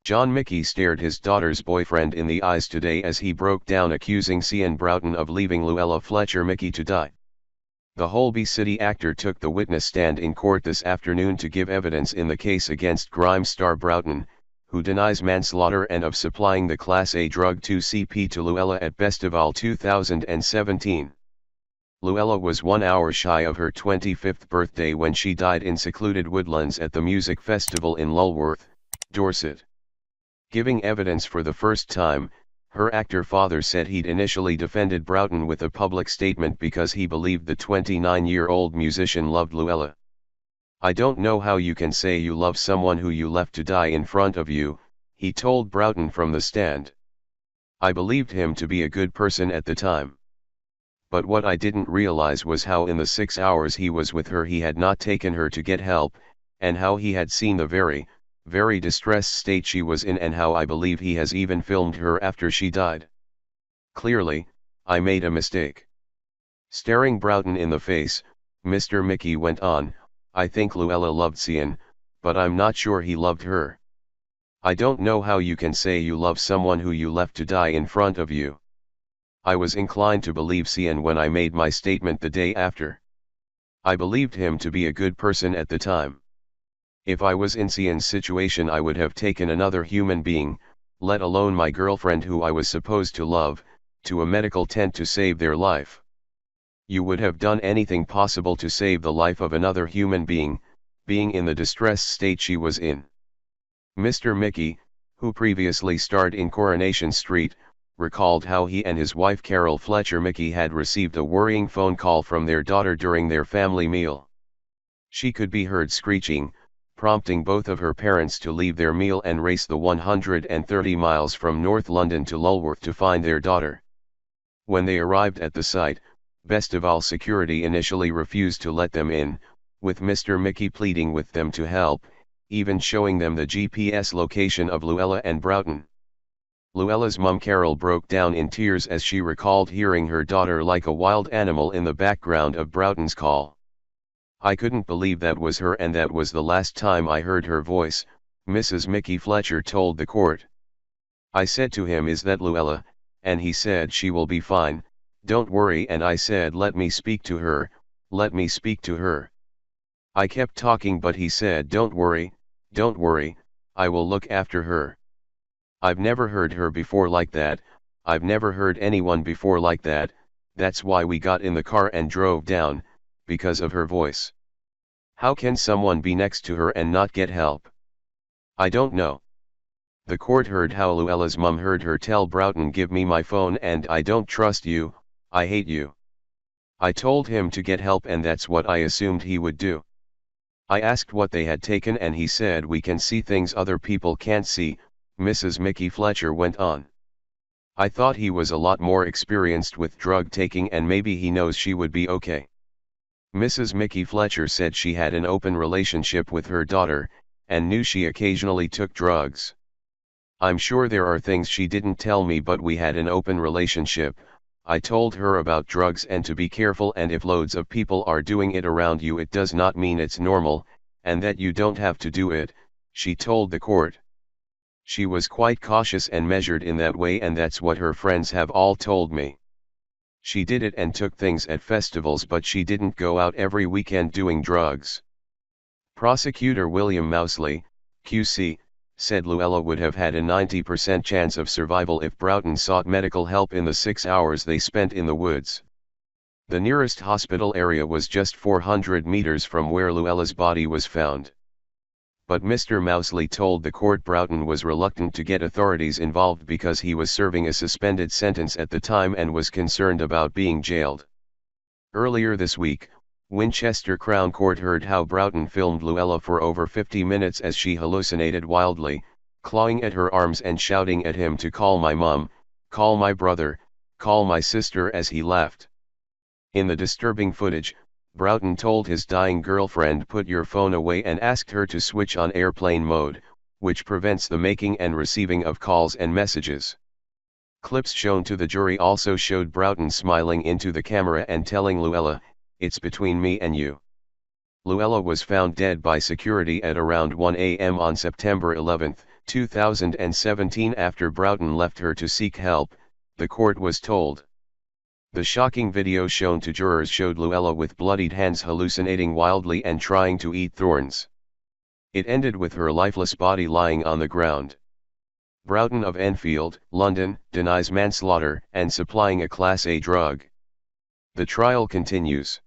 John Michie stared his daughter's boyfriend in the eyes today as he broke down accusing Cian Broughton of leaving Louella Fletcher Michie to die. The Holby City actor took the witness stand in court this afternoon to give evidence in the case against Grime star Broughton, who denies manslaughter and of supplying the Class A drug 2CP to Louella at Festival 2017. Louella was 1 hour shy of her 25th birthday when she died in secluded woodlands at the music festival in Lulworth, Dorset. Giving evidence for the first time, her actor father said he'd initially defended Broughton with a public statement because he believed the 29-year-old musician loved Louella. "I don't know how you can say you love someone who you left to die in front of you," he told Broughton from the stand. "I believed him to be a good person at the time. But what I didn't realize was how in the 6 hours he was with her he had not taken her to get help, and how he had seen the very distressed state she was in, and how I believe he has even filmed her after she died. Clearly, I made a mistake." Staring Broughton in the face, Mr. Michie went on, "I think Louella loved Cian, but I'm not sure he loved her. I don't know how you can say you love someone who you left to die in front of you. I was inclined to believe Cian when I made my statement the day after. I believed him to be a good person at the time. If I was in Cian's situation I would have taken another human being, let alone my girlfriend who I was supposed to love, to a medical tent to save their life. You would have done anything possible to save the life of another human being, being in the distressed state she was in." Mr. Michie, who previously starred in Coronation Street, recalled how he and his wife Carol Fletcher Michie had received a worrying phone call from their daughter during their family meal. She could be heard screeching, prompting both of her parents to leave their meal and race the 130 miles from North London to Lulworth to find their daughter. When they arrived at the site, Festival security initially refused to let them in, with Mr. Michie pleading with them to help, even showing them the GPS location of Louella and Broughton. Louella's mum Carol broke down in tears as she recalled hearing her daughter like a wild animal in the background of Broughton's call. "I couldn't believe that was her, and that was the last time I heard her voice," Mrs. Michie Fletcher told the court. "I said to him, 'Is that Louella?' and he said, 'She will be fine, don't worry,' and I said, 'Let me speak to her, let me speak to her.' I kept talking but he said, 'Don't worry, I will look after her.' I've never heard her before like that, I've never heard anyone before like that, that's why we got in the car and drove down, because of her voice. How can someone be next to her and not get help? I don't know." The court heard how Louella's mum heard her tell Broughton, "Give me my phone and I don't trust you, I hate you. I told him to get help and that's what I assumed he would do. I asked what they had taken and he said, 'We can see things other people can't see,'" Mrs. Michie Fletcher went on. "I thought he was a lot more experienced with drug taking and maybe he knows she would be okay." Mrs. Michie Fletcher said she had an open relationship with her daughter, and knew she occasionally took drugs. "I'm sure there are things she didn't tell me, but we had an open relationship. I told her about drugs and to be careful, and if loads of people are doing it around you it does not mean it's normal, and that you don't have to do it," she told the court. "She was quite cautious and measured in that way, and that's what her friends have all told me. She did it and took things at festivals, but she didn't go out every weekend doing drugs." Prosecutor William Mousley, QC, said Louella would have had a 90% chance of survival if Broughton sought medical help in the 6 hours they spent in the woods. The nearest hospital area was just 400 meters from where Louella's body was found. But Mr. Mousley told the court Broughton was reluctant to get authorities involved because he was serving a suspended sentence at the time and was concerned about being jailed. Earlier this week, Winchester Crown Court heard how Broughton filmed Louella for over 50 minutes as she hallucinated wildly, clawing at her arms and shouting at him to call my mum, call my brother, call my sister as he left. In the disturbing footage, Broughton told his dying girlfriend, "Put your phone away," and asked her to switch on airplane mode, which prevents the making and receiving of calls and messages. Clips shown to the jury also showed Broughton smiling into the camera and telling Louella, "It's between me and you." Louella was found dead by security at around 1 a.m. on September 11, 2017. After Broughton left her to seek help, the court was told. The shocking video shown to jurors showed Louella with bloodied hands hallucinating wildly and trying to eat thorns. It ended with her lifeless body lying on the ground. Broughton of Enfield, London, denies manslaughter and supplying a Class A drug. The trial continues.